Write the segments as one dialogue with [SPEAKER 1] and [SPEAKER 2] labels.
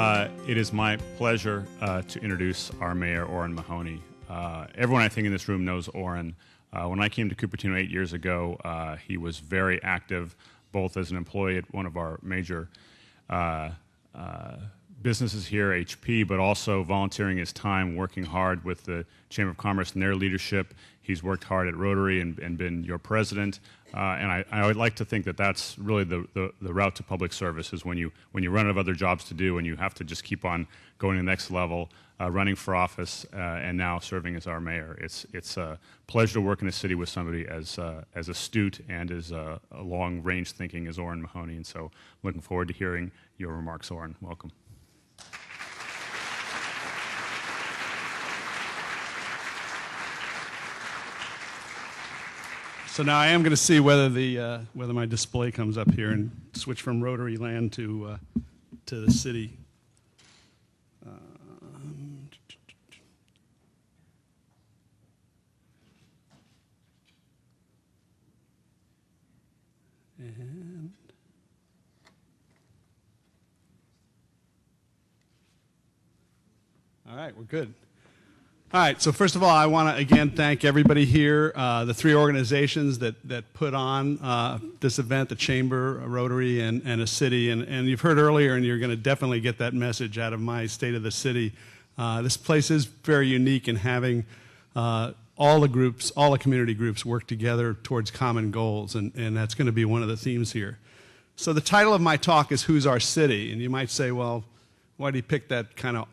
[SPEAKER 1] It is my pleasure to introduce our mayor, Orrin Mahoney. Everyone I think in this room knows Orrin. When I came to Cupertino 8 years ago, he was very active, both as an employee at one of our major businesses here, HP, but also volunteering his time, working hard with the Chamber of Commerce and their leadership. He's worked hard at Rotary and been your president. And I would like to think that that's really the route to public service, is when you run out of other jobs to do and you have to just keep on going to the next level, running for office, and now serving as our mayor. It's a pleasure to work in a city with somebody as astute and as long-range thinking as Orrin Mahoney. And so looking forward to hearing your remarks, Orrin. Welcome.
[SPEAKER 2] So now I am going to see whether whether my display comes up here and switch from Rotary land to the city. All right, we're good. All right, so first of all, I want to again thank everybody here, the three organizations that put on this event, the Chamber, Rotary, and a city. And you've heard earlier, and you're going to definitely get that message out of my State of the City. This place is very unique in having all the groups, all the community groups work together towards common goals, and that's going to be one of the themes here. So the title of my talk is Who's Our City? And you might say, well, why did he pick that kind of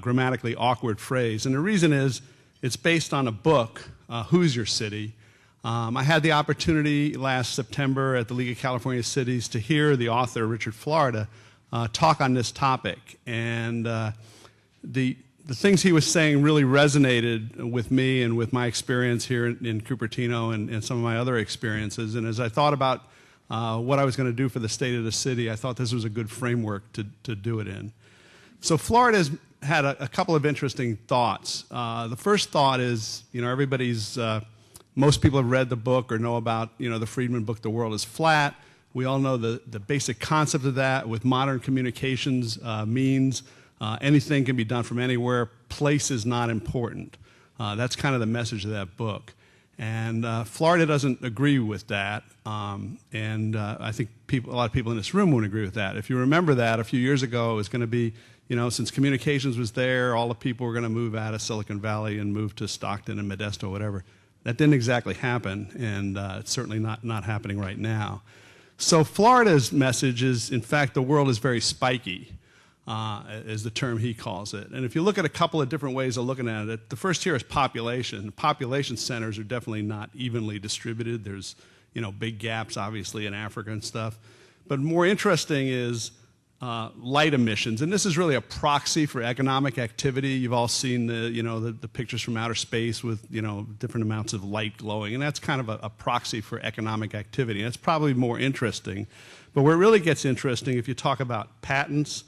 [SPEAKER 2] grammatically awkward phrase? And the reason is it's based on a book, Who's Your City? I had the opportunity last September at the League of California Cities to hear the author, Richard Florida, talk on this topic. And the things he was saying really resonated with me and with my experience here in Cupertino and some of my other experiences. And as I thought about what I was going to do for the State of the City, I thought this was a good framework to do it in. So Florida's had a couple of interesting thoughts. The first thought is, most people have read the book or know about, the Friedman book, The World is Flat. We all know the basic concept of that. With modern communications means anything can be done from anywhere. Place is not important. That's kind of the message of that book. And Florida doesn't agree with that, I think a lot of people in this room won't agree with that. If you remember that, a few years ago, it was going to be, since communications was there, all the people were going to move out of Silicon Valley and move to Stockton and Modesto, whatever. That didn't exactly happen, and it's certainly not happening right now. So Florida's message is, in fact, the world is very spiky, is the term he calls it. And if you look at a couple of different ways of looking at it, the first here is population. Population centers are definitely not evenly distributed. There's, big gaps, obviously, in Africa and stuff. But more interesting is light emissions. And this is really a proxy for economic activity. You've all seen the pictures from outer space with, different amounts of light glowing. And that's kind of a proxy for economic activity. And that's probably more interesting. But where it really gets interesting, if you talk about patents,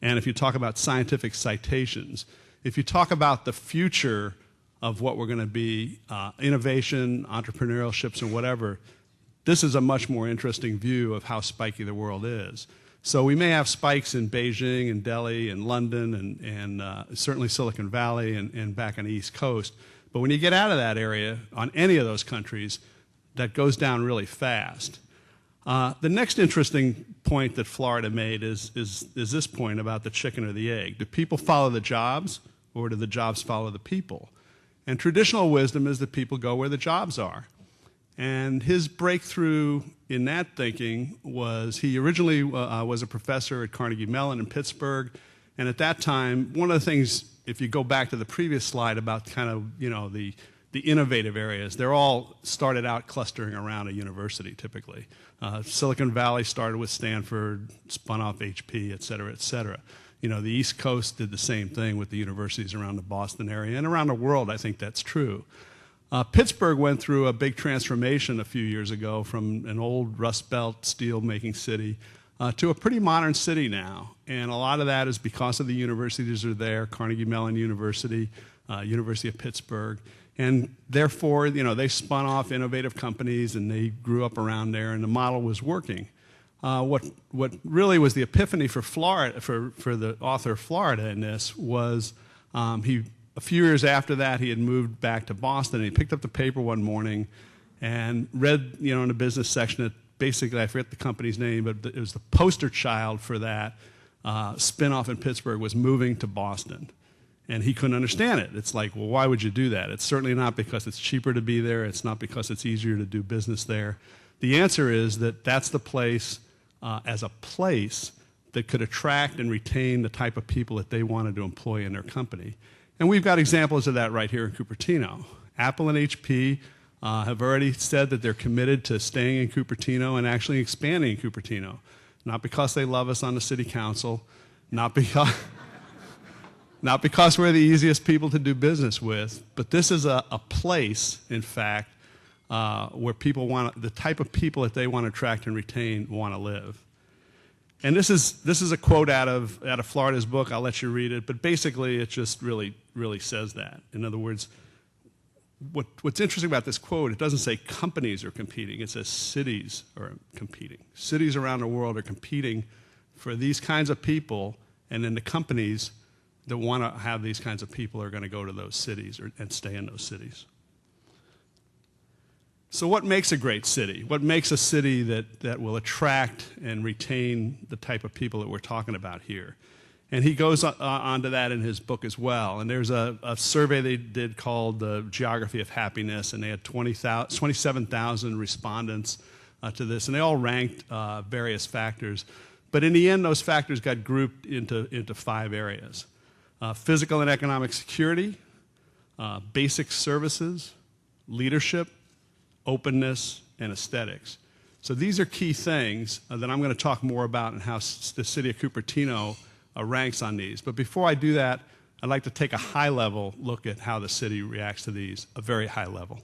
[SPEAKER 2] and if you talk about scientific citations, if you talk about the future of what we're going to be, innovation, entrepreneurships, or whatever, this is a much more interesting view of how spiky the world is. So we may have spikes in Beijing and Delhi and London and certainly Silicon Valley and back on the East Coast. But when you get out of that area, on any of those countries, that goes down really fast. The next interesting point that Florida made is this point about the chicken or the egg. Do people follow the jobs, or do the jobs follow the people? And traditional wisdom is that people go where the jobs are. And his breakthrough in that thinking was he originally was a professor at Carnegie Mellon in Pittsburgh. And at that time, one of the things, if you go back to the previous slide about kind of, the innovative areas, they're all started out clustering around a university typically. Silicon Valley started with Stanford, spun off HP, et cetera, et cetera. The East Coast did the same thing with the universities around the Boston area, and around the world, I think that's true. Pittsburgh went through a big transformation a few years ago from an old Rust Belt steel-making city to a pretty modern city now. And a lot of that is because of the universities that are there, Carnegie Mellon University, University of Pittsburgh. And therefore, they spun off innovative companies and they grew up around there and the model was working. What really was the epiphany for Florida, for the author of Florida in this was a few years after that he had moved back to Boston, and he picked up the paper one morning and read, in the business section that basically, I forget the company's name, but it was the poster child for that spinoff in Pittsburgh was moving to Boston. And he couldn't understand it. It's like, well, why would you do that? It's certainly not because it's cheaper to be there. It's not because it's easier to do business there. The answer is that that's the place as a place that could attract and retain the type of people that they wanted to employ in their company. And we've got examples of that right here in Cupertino. Apple and HP have already said that they're committed to staying in Cupertino and actually expanding in Cupertino. Not because they love us on the city council, not because we're the easiest people to do business with, but this is a place, in fact, where people want, the type of people that they want to attract and retain want to live. And this is a quote out of Florida's book. I'll let you read it, but basically it just really says that. In other words, what's interesting about this quote, it doesn't say companies are competing, it says cities are competing. Cities around the world are competing for these kinds of people, and then the companies that want to have these kinds of people are going to go to those cities and stay in those cities. So what makes a great city? What makes a city that will attract and retain the type of people that we're talking about here? And he goes on to that in his book as well. And there's a survey they did called the Geography of Happiness, and they had 27,000 respondents to this, and they all ranked various factors. But in the end, those factors got grouped into 5 areas. Physical and economic security, basic services, leadership, openness, and aesthetics. So these are key things that I'm going to talk more about and how the city of Cupertino ranks on these. But before I do that, I'd like to take a high-level look at how the city reacts to these, a very high level.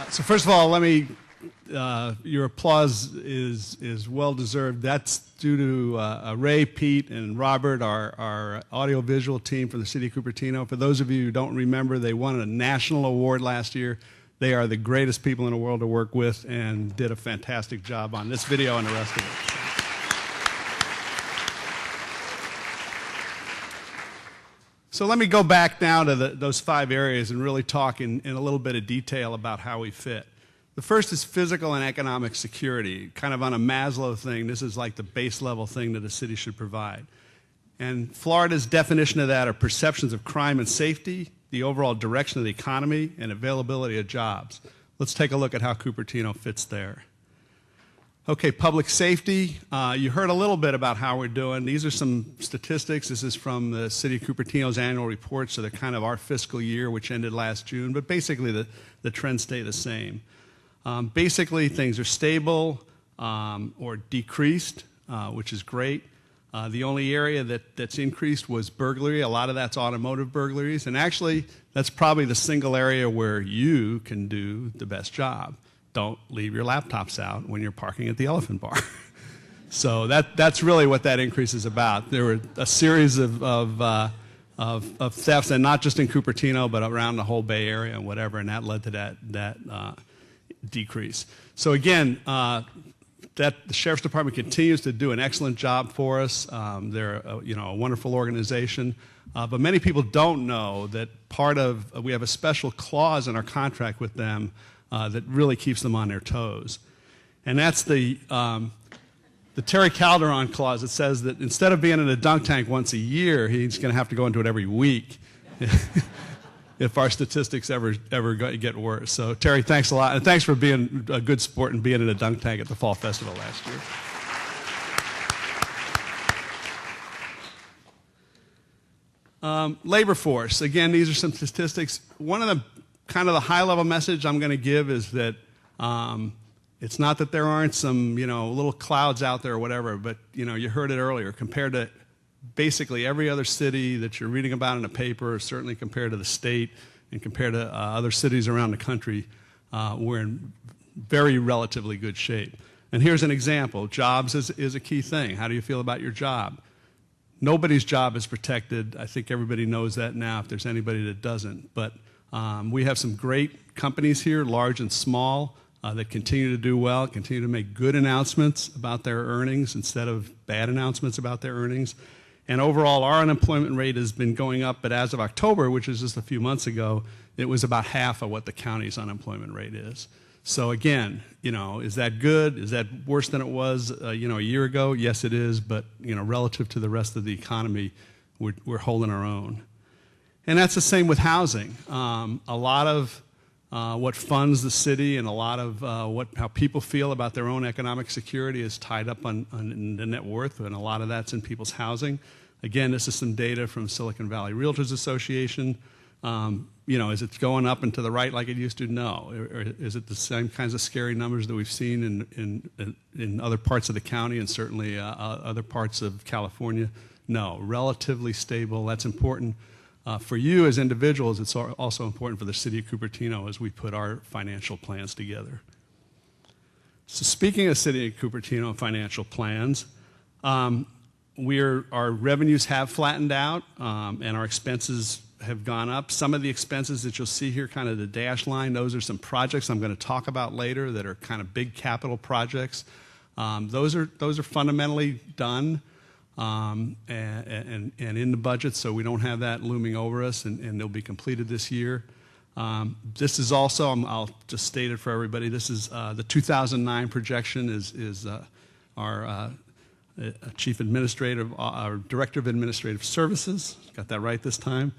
[SPEAKER 2] So first of all, let me, your applause is well deserved. That's due to Ray, Pete, and Robert, our audiovisual team from the city of Cupertino. For those of you who don't remember, they won a national award last year. They are the greatest people in the world to work with and did a fantastic job on this video and the rest of it. So let me go back now to those 5 areas and really talk in a little bit of detail about how we fit. The first is physical and economic security, kind of on a Maslow thing. This is like the base level thing that a city should provide. And Florida's definition of that are perceptions of crime and safety, the overall direction of the economy, and availability of jobs. Let's take a look at how Cupertino fits there. Okay, public safety. You heard a little bit about how we're doing. These are some statistics. This is from the City of Cupertino's annual report, so they're kind of our fiscal year, which ended last June, but basically the trends stay the same. Basically, things are stable or decreased, which is great. The only area that's increased was burglary. A lot of that's automotive burglaries, and actually, that's probably the single area where you can do the best job. Don't leave your laptops out when you're parking at the Elephant Bar. So that's really what that increase is about. There were a series of thefts, and not just in Cupertino, but around the whole Bay Area and whatever, and that led to that decrease. So again, the Sheriff's Department continues to do an excellent job for us. They're a wonderful organization, but many people don't know that we have a special clause in our contract with them that really keeps them on their toes. And that's the Terry Calderon clause that says that instead of being in a dunk tank once a year, he's going to have to go into it every week if our statistics ever get worse. So Terry, thanks a lot, and thanks for being a good sport and being in a dunk tank at the Fall Festival last year. Labor force. Again, these are some statistics. One of the kind of the high-level message I'm going to give is that it's not that there aren't some, little clouds out there or whatever, but, you heard it earlier. Compared to basically every other city that you're reading about in a paper, certainly compared to the state and compared to other cities around the country, we're in very relatively good shape. And here's an example. Jobs is a key thing. How do you feel about your job? Nobody's job is protected. I think everybody knows that now if there's anybody that doesn't. But we have some great companies here, large and small, that continue to do well, continue to make good announcements about their earnings instead of bad announcements about their earnings. And overall, our unemployment rate has been going up, but as of October, which is just a few months ago, it was about half of what the county's unemployment rate is. So again, is that good? Is that worse than it was, a year ago? Yes, it is, but, relative to the rest of the economy, we're holding our own. And that's the same with housing. A lot of what funds the city and a lot of how people feel about their own economic security is tied up on the net worth, and a lot of that's in people's housing. Again, this is some data from Silicon Valley Realtors Association. Is it going up and to the right like it used to? No. Or is it the same kinds of scary numbers that we've seen in other parts of the county and certainly other parts of California? No. Relatively stable. That's important. For you as individuals, it's also important for the city of Cupertino as we put our financial plans together. So speaking of city of Cupertino financial plans, our revenues have flattened out and our expenses have gone up. Some of the expenses that you'll see here, kind of the dash line, those are some projects I'm going to talk about later that are kind of big capital projects. Those are fundamentally done. And in the budget, so we don't have that looming over us, and they'll be completed this year. This is also, I'll just state it for everybody, this is the 2009 projection is our Chief Administrative, our Director of Administrative Services, got that right this time,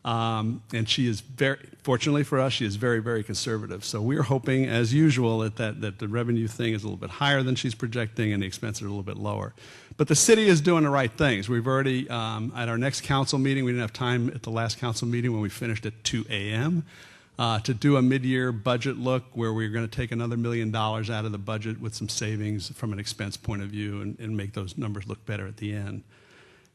[SPEAKER 2] and she is fortunately for us, she is very, very conservative. So we're hoping, as usual, that the revenue thing is a little bit higher than she's projecting and the expenses are a little bit lower. But the city is doing the right things. We've already, at our next council meeting, we didn't have time at the last council meeting when we finished at 2 a.m., to do a mid-year budget look where we're going to take another $1 million out of the budget with some savings from an expense point of view and make those numbers look better at the end.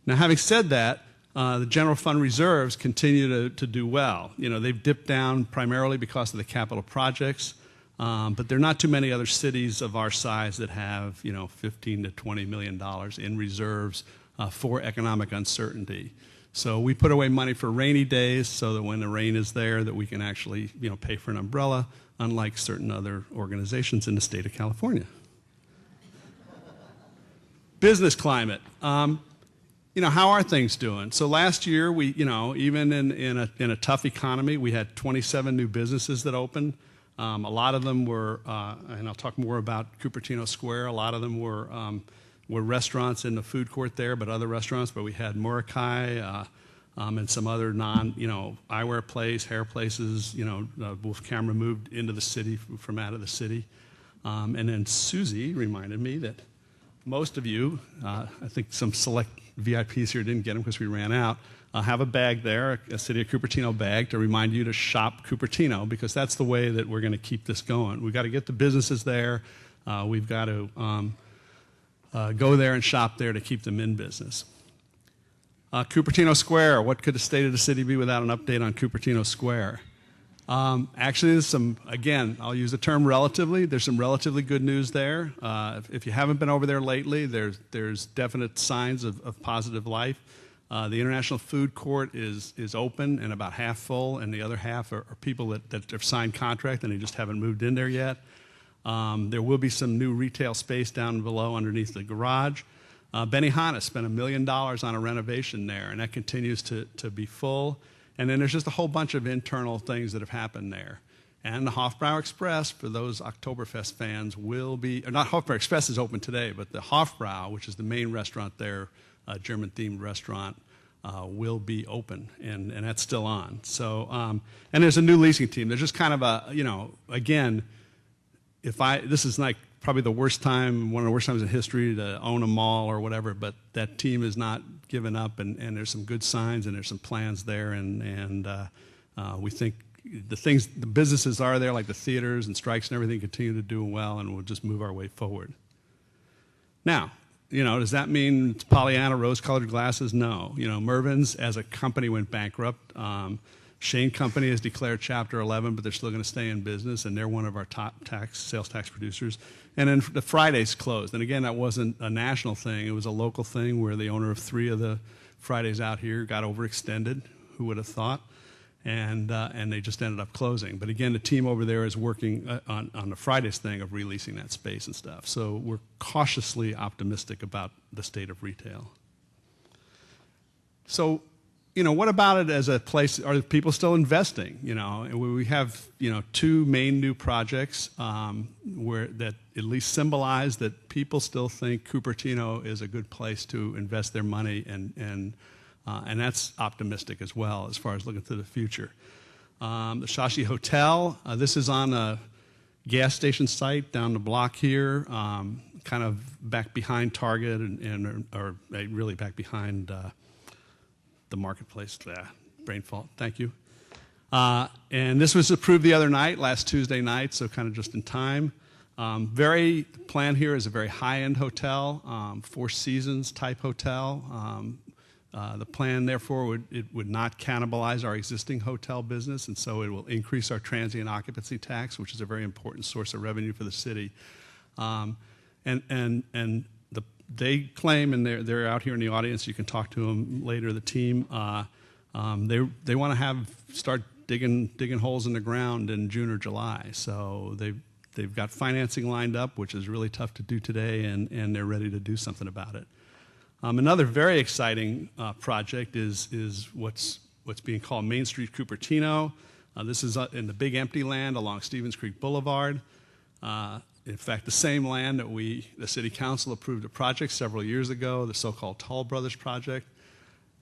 [SPEAKER 2] Now, having said that, the general fund reserves continue to do well. They've dipped down primarily because of the capital projects. But there are not too many other cities of our size that have, you know, $15 to $20 million in reserves for economic uncertainty. So we put away money for rainy days so that when the rain is there that we can actually, you know, pay for an umbrella, unlike certain other organizations in the state of California. Business climate. You know, how are things doing? So last year, we, you know, even in a tough economy, we had 27 new businesses that opened. A lot of them were, and I'll talk more about Cupertino Square. A lot of them were restaurants in the food court there, but other restaurants. But we had Murakai and some other you know, eyewear place, hair places. You know, Wolf Camera moved into the city from out of the city, and then Susie reminded me that most of you, I think some select VIPs here didn't get them because we ran out. Have a bag there, a City of Cupertino bag, to remind you to shop Cupertino, because that's the way that we're going to keep this going. We've got to get the businesses there. We've got to go there and shop there to keep them in business. Cupertino Square, what could the state of the city be without an update on Cupertino Square? Actually, there's some, again, I'll use the term relatively. There's some relatively good news there. If you haven't been over there lately, there's definite signs of positive life. The International Food Court is open and about half full, and the other half are people that have signed contract and they just haven't moved in there yet. There will be some new retail space down below underneath the garage. Benihana spent $1 million on a renovation there, and that continues to be full. And then there's just a whole bunch of internal things that have happened there. And the Hofbrauer Express, for those Oktoberfest fans, will be, or not Hofbrauer Express is open today, but the Hofbrau, which is the main restaurant there, a German-themed restaurant, will be open, and that's still on. So, and there's a new leasing team. There's just kind of a, you know, again, this is like probably the worst time, one of the worst times in history to own a mall or whatever, but that team is not given up, and there's some good signs, and there's some plans there, and we think the businesses are there, like the theaters and strikes and everything, continue to do well, and we'll just move our way forward. Now, you know, does that mean it's Pollyanna, rose-colored glasses? No. You know, Mervyn's as a company went bankrupt. Shane Company has declared Chapter 11, but they're still going to stay in business, and they're one of our top sales tax producers. And then the Fridays closed. And again, that wasn't a national thing. It was a local thing where the owner of 3 of the Fridays out here got overextended. Who would have thought? And they just ended up closing. But again, the team over there is working on the Fridays thing of releasing that space and stuff. So we're cautiously optimistic about the state of retail. So, you know, what about it as a place? Are people still investing? You know, we have, you know, 2 main new projects where that at least symbolize that people still think Cupertino is a good place to invest their money, and that's optimistic as well as far as looking to the future. The Shashi Hotel, this is on a gas station site down the block here, kind of back behind Target or really back behind the marketplace. Brain fault, thank you. And this was approved the other night, last Tuesday night, so kind of just in time. The plan here is a very high-end hotel, 4 Seasons type hotel. The plan, therefore, would not cannibalize our existing hotel business, and so it will increase our transient occupancy tax, which is a very important source of revenue for the city. They claim, and they're out here in the audience, you can talk to them later, the team, they want to start digging holes in the ground in June or July. So they've got financing lined up, which is really tough to do today, and they're ready to do something about it. Another very exciting project is what's being called Main Street Cupertino. This is in the big empty land along Stevens Creek Boulevard. In fact, the same land that the City Council approved a project several years ago, the so-called Toll Brothers project.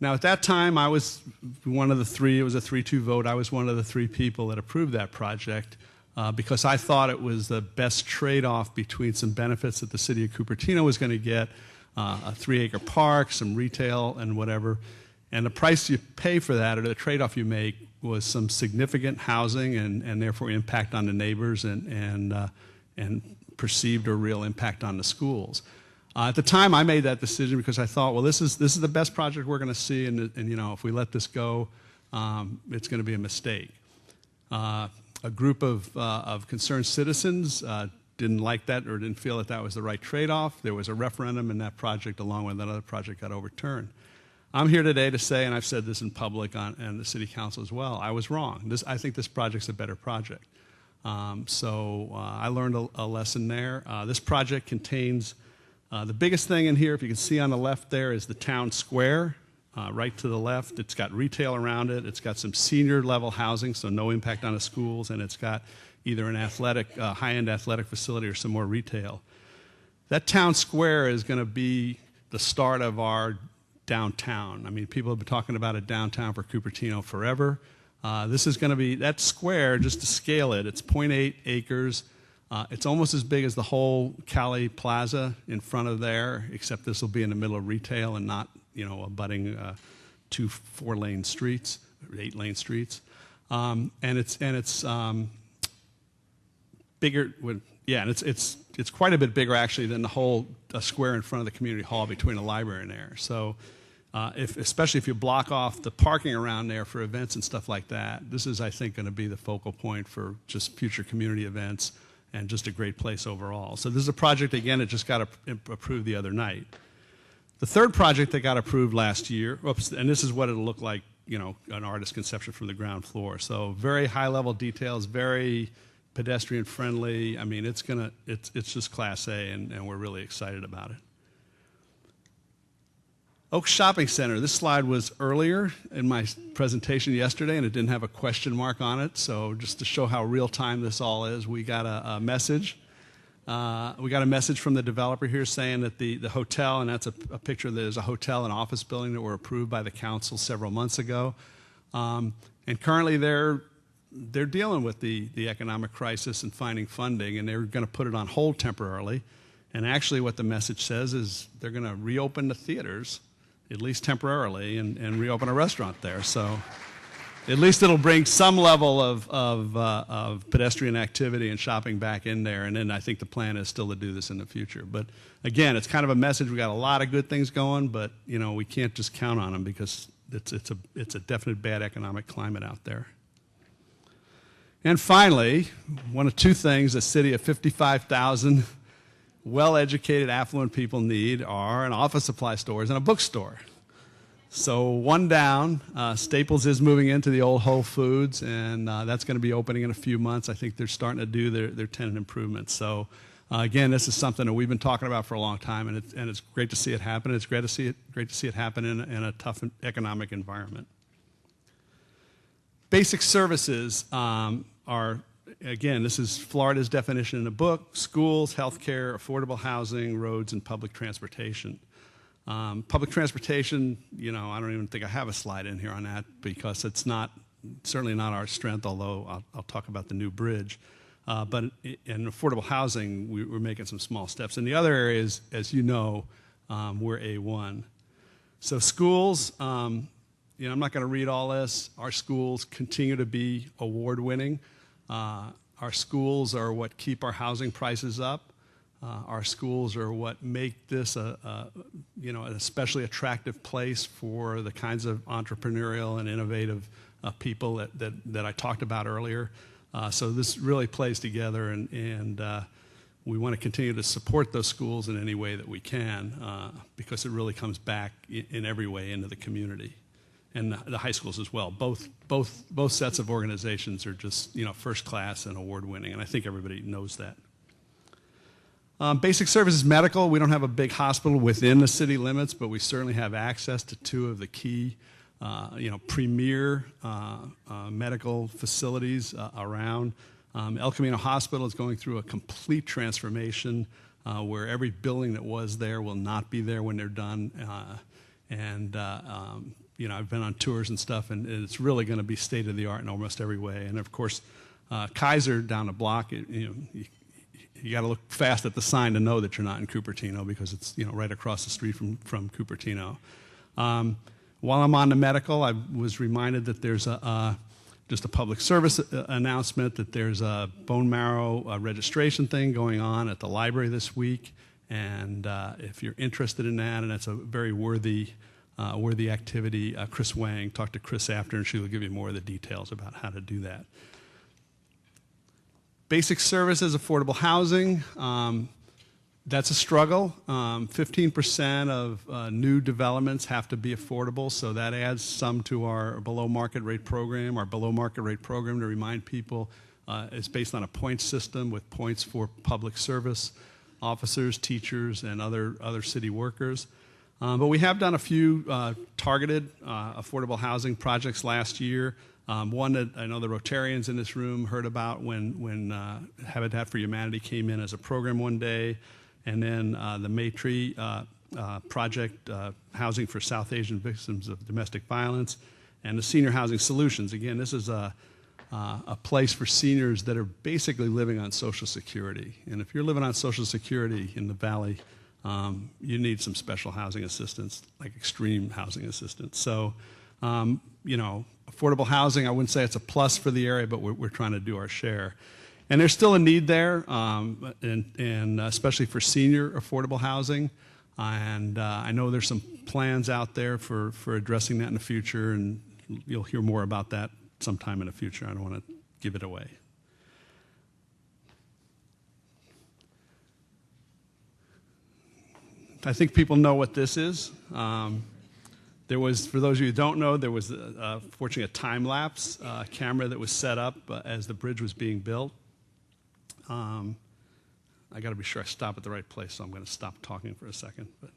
[SPEAKER 2] Now, at that time, I was one of the 3. It was a 3-2 vote. I was one of the 3 people that approved that project because I thought it was the best trade-off between some benefits that the city of Cupertino was going to get, a 3-acre park, some retail, and whatever. And the price you pay for that, or the trade-off you make, was some significant housing and therefore impact on the neighbors and perceived or real impact on the schools. At the time, I made that decision because I thought, well, this is the best project we're going to see, and you know, if we let this go, it's going to be a mistake. A a group of concerned citizens didn't like that or didn't feel that that was the right trade-off. There was a referendum, and that project, along with another project, got overturned. I'm here today to say, and I've said this in public and the city council as well, I was wrong. I think this project's a better project. I learned a lesson there. This project contains, the biggest thing in here, if you can see on the left there, is the town square. Right to the left, it's got retail around it. It's got some senior level housing, so no impact on the schools, and it's got either an high-end athletic facility or some more retail. That town square is going to be the start of our downtown. I mean, people have been talking about a downtown for Cupertino forever. This is going to be, that square, just to scale it, it's 0.8 acres. It's almost as big as the whole Cali Plaza in front of there, except this will be in the middle of retail and not, abutting 2 4-lane streets, or 8-lane streets. And it's bigger. And it's quite a bit bigger actually than the whole square in front of the community hall between the library and there. So, especially if you block off the parking around there for events and stuff like that, this is, I think, going to be the focal point for just future community events and just a great place overall. So this is a project, again, it just got approved the other night. The third project that got approved last year, and this is what it'll look like, an artist's conception from the ground floor. So very high-level details, very pedestrian-friendly. I mean, it's just Class A, and we're really excited about it. Oak Shopping Center. This slide was earlier in my presentation yesterday, and it didn't have a question mark on it. So just to show how real-time this all is, we got a message. We got a message from the developer here saying that the hotel, and that's a picture, there's a hotel and office building that were approved by the council several months ago. And currently they're dealing with the economic crisis and finding funding, and they're going to put it on hold temporarily. And actually what the message says is they're going to reopen the theaters, at least temporarily, and reopen a restaurant there. So at least it'll bring some level of pedestrian activity and shopping back in there. And then I think the plan is still to do this in the future. But again, it's kind of a message. We got a lot of good things going, but we can't just count on them because it's a definite bad economic climate out there. And finally, one of two things a city of 55,000 well-educated, affluent people need are an office supply stores and a bookstore. So one down, Staples is moving into the old Whole Foods, and that's going to be opening in a few months. I think they're starting to do their tenant improvements. So again, this is something that we've been talking about for a long time, and it's great to see it happen. It's great to see it happen in a tough economic environment. Basic services are, again, this is Florida's definition in the book: schools, healthcare, affordable housing, roads, and public transportation. Public transportation, I don't even think I have a slide in here on that because it's certainly not our strength, although I'll talk about the new bridge. But in affordable housing, we're making some small steps. In the other areas, as you know, we're A1. So schools, I'm not going to read all this. Our schools continue to be award-winning. Our schools are what keep our housing prices up. Our schools are what make this an especially attractive place for the kinds of entrepreneurial and innovative people that I talked about earlier. So this really plays together, and we want to continue to support those schools in any way that we can because it really comes back in every way into the community. And the high schools as well. Both sets of organizations are just first class and award winning, and I think everybody knows that. Basic services medical. We don't have a big hospital within the city limits, but we certainly have access to two of the key, premier medical facilities around. El Camino Hospital is going through a complete transformation where every building that was there will not be there when they're done. I've been on tours and stuff, and it's really going to be state-of-the-art in almost every way. And, of course, Kaiser down the block, you got to look fast at the sign to know that you're not in Cupertino because it's right across the street from Cupertino. While I'm on the medical, I was reminded that there's just a public service announcement that there's a bone marrow registration thing going on at the library this week. And if you're interested in that, and that's a very worthy activity, Chris Wang, talk to Chris after, and she will give you more of the details about how to do that. Basic services, affordable housing. That's a struggle. 15% of new developments have to be affordable, so that adds some to our below market rate program. Our below market rate program, to remind people, is based on a point system with points for public service officers, teachers, and other city workers. But we have done a few targeted affordable housing projects last year. One that I know the Rotarians in this room heard about when Habitat for Humanity came in as a program one day. And then the Maytree project, Housing for South Asian Victims of Domestic Violence, and the Senior Housing Solutions. Again, this is a place for seniors that are basically living on Social Security. And if you're living on Social Security in the Valley, you need some special housing assistance, like extreme housing assistance. So, affordable housing, I wouldn't say it's a plus for the area, but we're trying to do our share. And there's still a need there, and especially for senior affordable housing. And I know there's some plans out there for addressing that in the future, and you'll hear more about that sometime in the future. I don't want to give it away. I think people know what this is. There was, for those of you who don't know, there was fortunately a time-lapse camera that was set up as the bridge was being built. I got to be sure I stop at the right place, so I'm going to stop talking for a second. But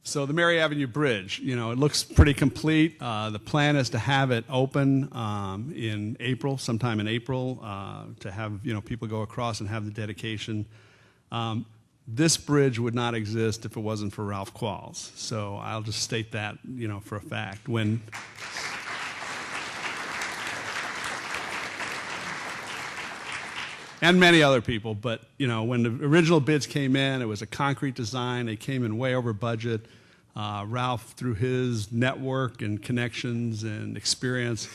[SPEAKER 2] so the Mary Avenue Bridge, it looks pretty complete. The plan is to have it open in April, sometime in April, to have people go across and have the dedication. This bridge would not exist if it wasn't for Ralph Qualls. So I'll just state that, for a fact. And many other people, but, when the original bids came in, it was a concrete design. They came in way over budget. Ralph, through his network and connections and experience,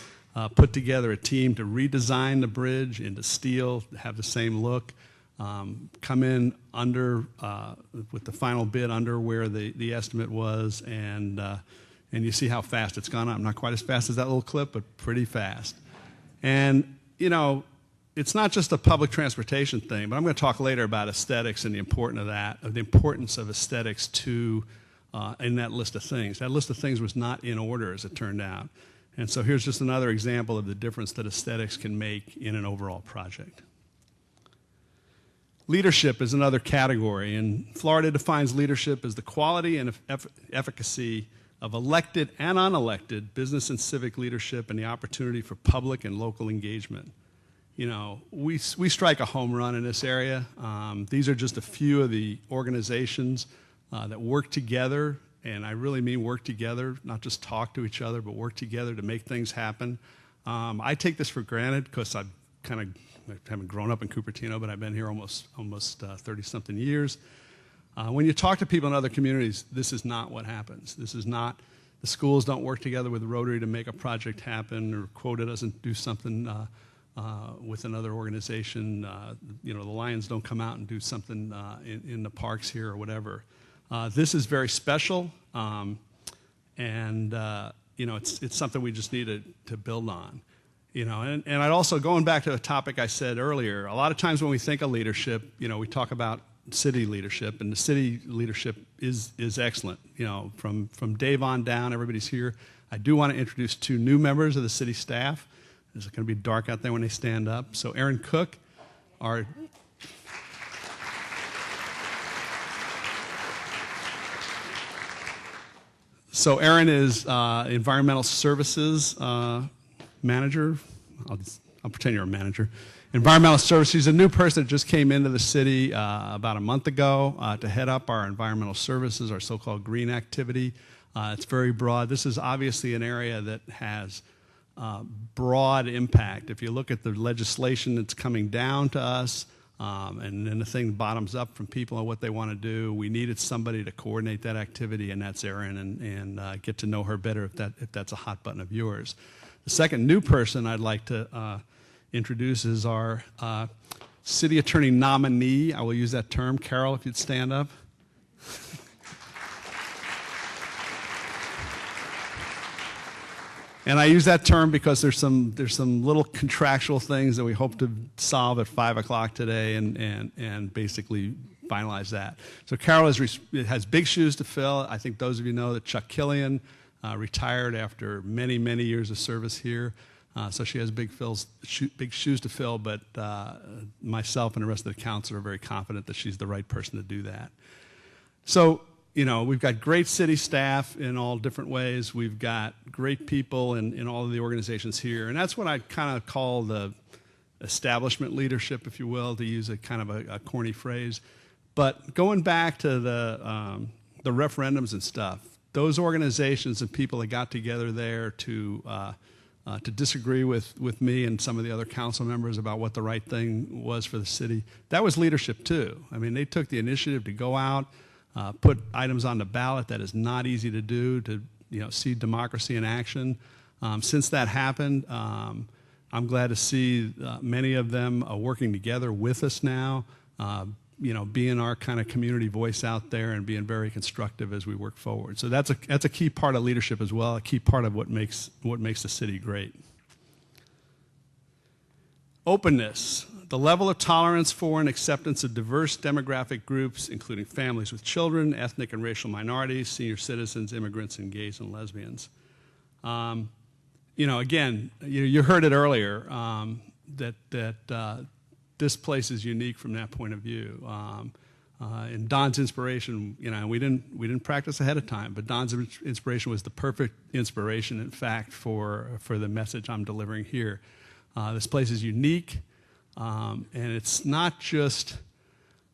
[SPEAKER 2] put together a team to redesign the bridge into steel, have the same look. Come in under, with the final bid under where the estimate was, and you see how fast it's gone up. Not quite as fast as that little clip, but pretty fast. And, it's not just a public transportation thing, but I'm going to talk later about aesthetics and the importance of aesthetics in that list of things. That list of things was not in order, as it turned out. And so here's just another example of the difference that aesthetics can make in an overall project. Leadership is another category, and Florida defines leadership as the quality and efficacy of elected and unelected business and civic leadership and the opportunity for public and local engagement. We strike a home run in this area. These are just a few of the organizations that work together, and I really mean work together, not just talk to each other, but work together to make things happen. I take this for granted because I haven't grown up in Cupertino, but I've been here almost 30-something years. When you talk to people in other communities, this is not what happens. This is not, the schools don't work together with Rotary to make a project happen, or Quota doesn't do something with another organization. The Lions don't come out and do something in the parks here or whatever. This is very special, and it's something we just need to build on. And I'd also, going back to a topic I said earlier, a lot of times when we think of leadership, we talk about city leadership, and the city leadership is excellent. From Dave on down, everybody's here. I do want to introduce two new members of the city staff. It's going to be dark out there when they stand up. So Orrin Cook, Orrin is environmental services manager. I'll pretend you're a manager. Environmental services. She's a new person that just came into the city about a month ago to head up our environmental services, our so-called green activity. It's very broad. This is obviously an area that has broad impact. If you look at the legislation that's coming down to us, and then the thing bottoms up from people on what they want to do, we needed somebody to coordinate that activity, and that's Orrin, and get to know her better if that's a hot button of yours. The second new person I'd like to introduce is our city attorney nominee. I will use that term. Carol, if you'd stand up. And I use that term because there's some little contractual things that we hope to solve at 5 o'clock today and basically finalize that. So Carol has big shoes to fill. I think those of you know that Chuck Killian retired after many, many years of service here. So she has big shoes to fill, but myself and the rest of the council are very confident that she's the right person to do that. So, you know, we've got great city staff in all different ways. We've got great people in all of the organizations here. And that's what I kind of call the establishment leadership, if you will, to use a kind of a corny phrase. But going back to the referendums and stuff, those organizations and people that got together there to disagree with me and some of the other council members about what the right thing was for the city, that was leadership too. I mean, they took the initiative to go out, put items on the ballot that is not easy to do, to see democracy in action. Since that happened, I'm glad to see many of them working together with us now, being our kind of community voice out there and being very constructive as we work forward. So that's a key part of leadership as well, a key part of what makes the city great. Openness. The level of tolerance for and acceptance of diverse demographic groups, including families with children, ethnic and racial minorities, senior citizens, immigrants, and gays and lesbians. Again, you heard it earlier, that this place is unique from that point of view. And Don's inspiration, we didn't practice ahead of time, but Don's inspiration was the perfect inspiration, in fact, for the message I'm delivering here. This place is unique. And it's not just,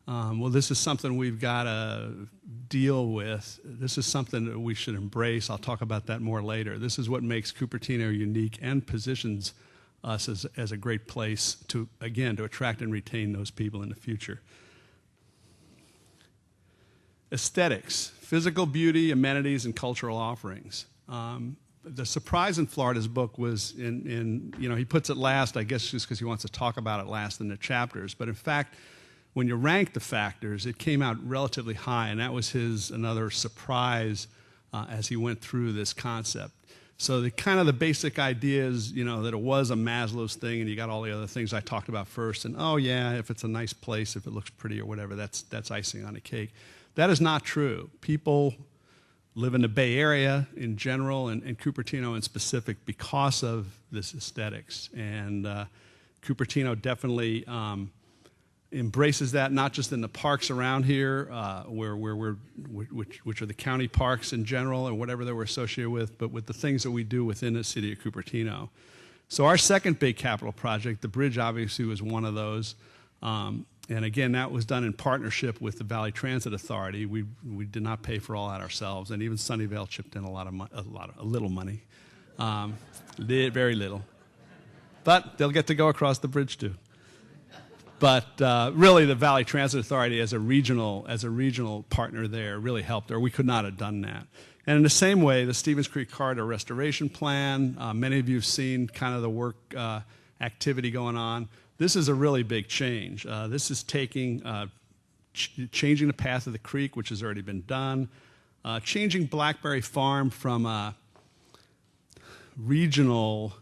[SPEAKER 2] this is something we've got to deal with. This is something that we should embrace. I'll talk about that more later. This is what makes Cupertino unique and positions us as a great place to attract and retain those people in the future. Aesthetics, physical beauty, amenities, and cultural offerings. The surprise in Florida's book was he puts it last, I guess just because he wants to talk about it last in the chapters. But in fact, when you rank the factors, it came out relatively high, and that was another surprise as he went through this concept. So the basic idea is, that it was a Maslow's thing, and you got all the other things I talked about first, and if it's a nice place, if it looks pretty or whatever, that's icing on the cake. That is not true. People live in the Bay Area in general and Cupertino in specific because of this aesthetics. And Cupertino definitely embraces that, not just in the parks around here, which are the county parks in general and whatever that we're associated with, but with the things that we do within the city of Cupertino. So our second big capital project, the bridge obviously was one of those. And again, that was done in partnership with the Valley Transit Authority. We did not pay for all that ourselves, and even Sunnyvale chipped in a little money, very little. But they'll get to go across the bridge too. But really, the Valley Transit Authority, as a regional partner there, really helped, or we could not have done that. And in the same way, the Stevens Creek Corridor Restoration Plan. Many of you have seen kind of the work activity going on. This is a really big change. This is changing the path of the creek, which has already been done, changing Blackberry Farm from a regional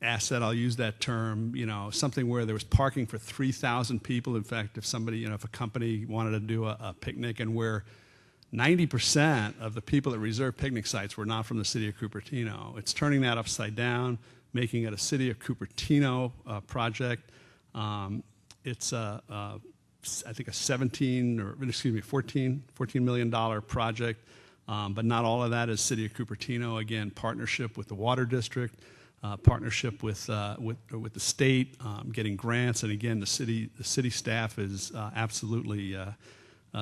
[SPEAKER 2] asset, I'll use that term, something where there was parking for 3,000 people. In fact, if a company wanted to do a picnic, and where 90% of the people that reserved picnic sites were not from the city of Cupertino. It's turning that upside down, making it a City of Cupertino project. It's I think a $14 million project, but not all of that is City of Cupertino. Again, partnership with the Water District, partnership with the state, getting grants, and again, the city staff is absolutely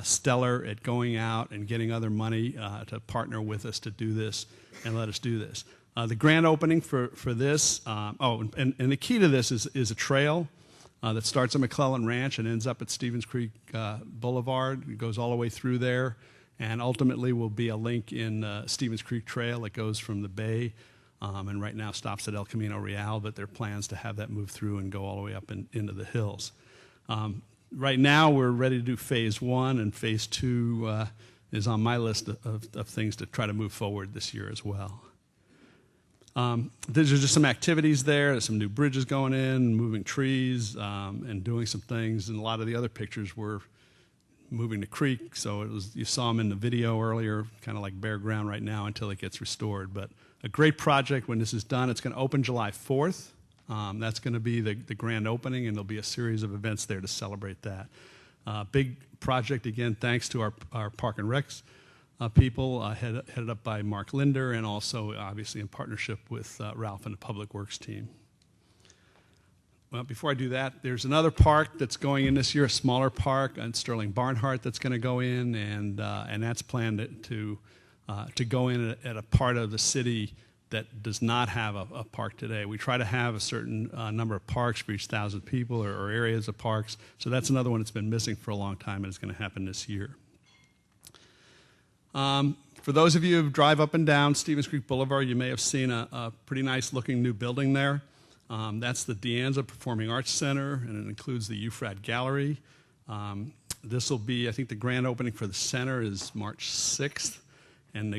[SPEAKER 2] stellar at going out and getting other money to partner with us to do this and let us do this. The grand opening for this, and the key to this is a trail that starts at McClellan Ranch and ends up at Stevens Creek Boulevard. It goes all the way through there, and ultimately will be a link in Stevens Creek Trail that goes from the bay, and right now stops at El Camino Real, but there are plans to have that move through and go all the way up into the hills. Right now, we're ready to do phase 1, and phase 2 is on my list of things to try to move forward this year as well. There's just some activities there. There's some new bridges going in, moving trees, and doing some things. And a lot of the other pictures were moving the creek, so you saw them in the video earlier, kind of like bare ground right now until it gets restored. But a great project when this is done. It's going to open July 4th. That's going to be the grand opening, and there'll be a series of events there to celebrate that. Big project, again, thanks to our Park and Recs people, headed up by Mark Linder, and also obviously in partnership with Ralph and the Public Works team. Well, before I do that, there's another park that's going in this year, a smaller park on Sterling Barnhart that's going to go in, and that's planned to go in at a part of the city that does not have a park today. We try to have a certain number of parks for each 1,000 people or areas of parks, so that's another one that's been missing for a long time, and it's going to happen this year. For those of you who drive up and down Stevens Creek Boulevard, you may have seen a pretty nice looking new building there. That's the De Anza Performing Arts Center, and it includes the UFRAD Gallery. This will be, I think the grand opening for the center is March 6th, and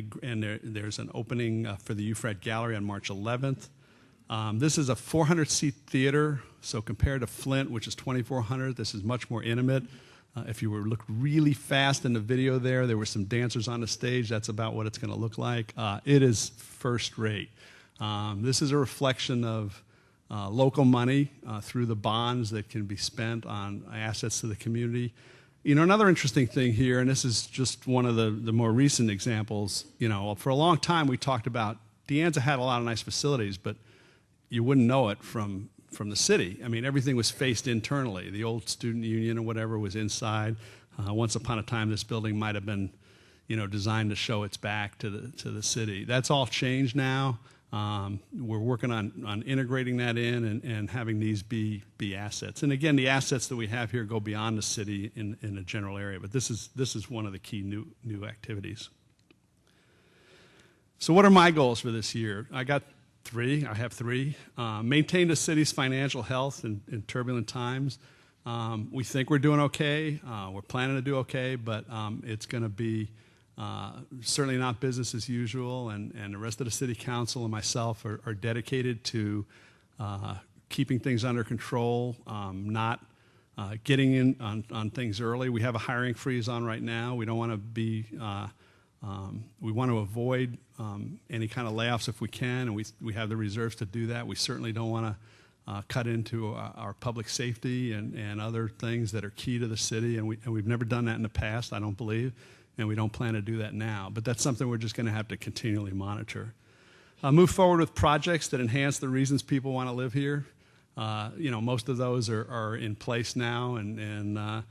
[SPEAKER 2] there's an opening for the UFRAD Gallery on March 11th. This is a 400-seat theater, so compared to Flint, which is 2,400, this is much more intimate. If you were to look really fast in the video there were some dancers on the stage. That's about what it's going to look like. It is first rate. This is a reflection of local money through the bonds that can be spent on assets to the community. You know, another interesting thing here, and this is just one of the more recent examples, you know, for a long time we talked about De Anza had a lot of nice facilities, but you wouldn't know it from the city. I mean, everything was faced internally. The old student union or whatever was inside. Once upon a time, this building might have been, you know, designed to show its back to the city. That's all changed now. We're working on integrating that in and having these be assets. And again, the assets that we have here go beyond the city in the general area, but this is one of the key new activities. So what are my goals for this year? I have three. Maintain the city's financial health in turbulent times. We think we're doing okay. We're planning to do okay, but it's going to be certainly not business as usual, and the rest of the city council and myself are dedicated to keeping things under control, not getting in on things early. We have a hiring freeze on right now. We don't want to be, we want to avoid any kind of layoffs if we can, and we have the reserves to do that. We certainly don't want to cut into our public safety and other things that are key to the city, and we've never done that in the past, I don't believe. And we don't plan to do that now. But that's something we're just going to have to continually monitor. Move forward with projects that enhance the reasons people want to live here. You know, most of those are in place now, and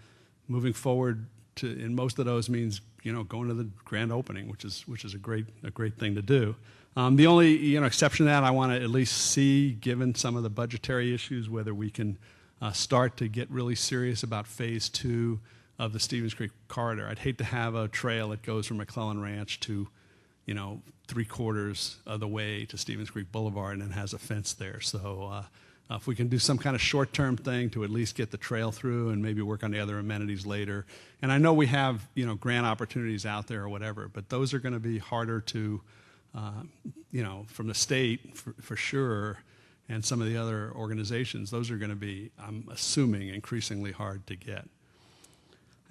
[SPEAKER 2] moving forward in most of those means, you know, going to the grand opening, which is a great thing to do. The only exception to that I want to at least see, given some of the budgetary issues, whether we can start to get really serious about phase 2 of the Stevens Creek corridor. I'd hate to have a trail that goes from McClellan Ranch to, you know, 3/4 of the way to Stevens Creek Boulevard and then has a fence there. So if we can do some kind of short-term thing to at least get the trail through and maybe work on the other amenities later. And I know we have, you know, grant opportunities out there or whatever, but those are going to be harder to, you know, from the state for sure, and some of the other organizations, those are going to be, I'm assuming, increasingly hard to get.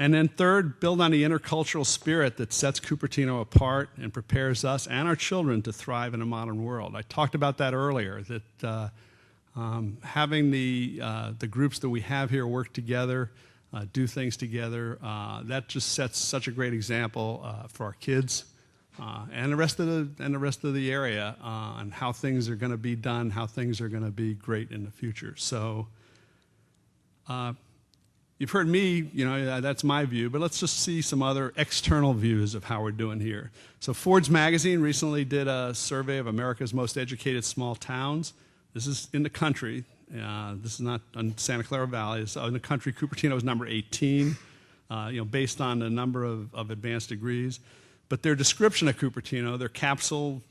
[SPEAKER 2] And then third, build on the intercultural spirit that sets Cupertino apart and prepares us and our children to thrive in a modern world. I talked about that earlier, that having the groups that we have here work together, do things together, that just sets such a great example for our kids and the rest of the area on how things are going to be done, how things are going to be great in the future. So. You've heard me, you know, that's my view, but let's just see some other external views of how we're doing here. So Ford's Magazine recently did a survey of America's most educated small towns. This is in the country. This is not in Santa Clara Valley. It's in the country. Cupertino is number 18, you know, based on the number of advanced degrees. But their description of Cupertino, their capsule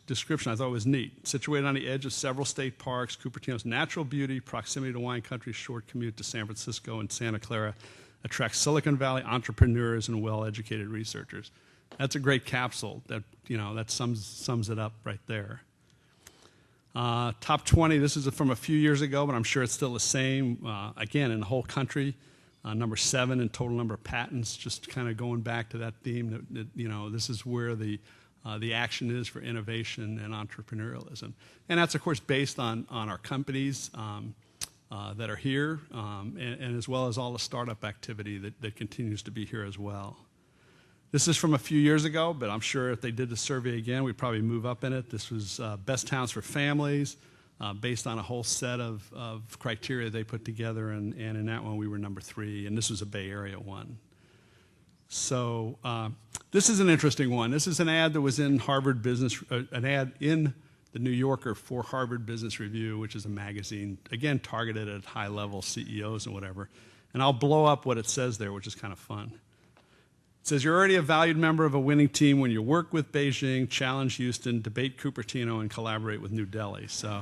[SPEAKER 2] description, I thought was neat. Situated on the edge of several state parks, Cupertino's natural beauty, proximity to wine country, short commute to San Francisco and Santa Clara attracts Silicon Valley entrepreneurs and well-educated researchers. That's a great capsule that, you know, that sums it up right there. Top 20, this is from a few years ago, but I'm sure it's still the same. Again, in the whole country, number 7 in total number of patents, just kind of going back to that theme that this is where the action is for innovation and entrepreneurialism. And that's, of course, based on our companies that are here, and as well as all the startup activity that continues to be here as well. This is from a few years ago, but I'm sure if they did the survey again, we'd probably move up in it. This was best towns for families, based on a whole set of criteria they put together, and in that one we were number 3, and this was a Bay Area one. So this is an interesting one. This is an ad that was in Harvard Business, an ad in the New Yorker for Harvard Business Review, which is a magazine, again, targeted at high-level CEOs and whatever. And I'll blow up what it says there, which is kind of fun. It says, you're already a valued member of a winning team when you work with Beijing, challenge Houston, debate Cupertino, and collaborate with New Delhi. So,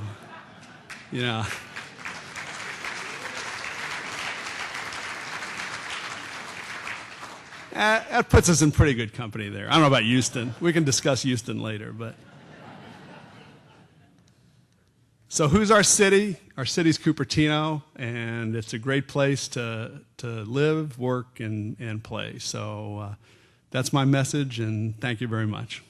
[SPEAKER 2] that puts us in pretty good company there. I don't know about Houston. We can discuss Houston later, but. So who's our city? Our city's Cupertino, and it's a great place to live, work, and play. So that's my message, and thank you very much.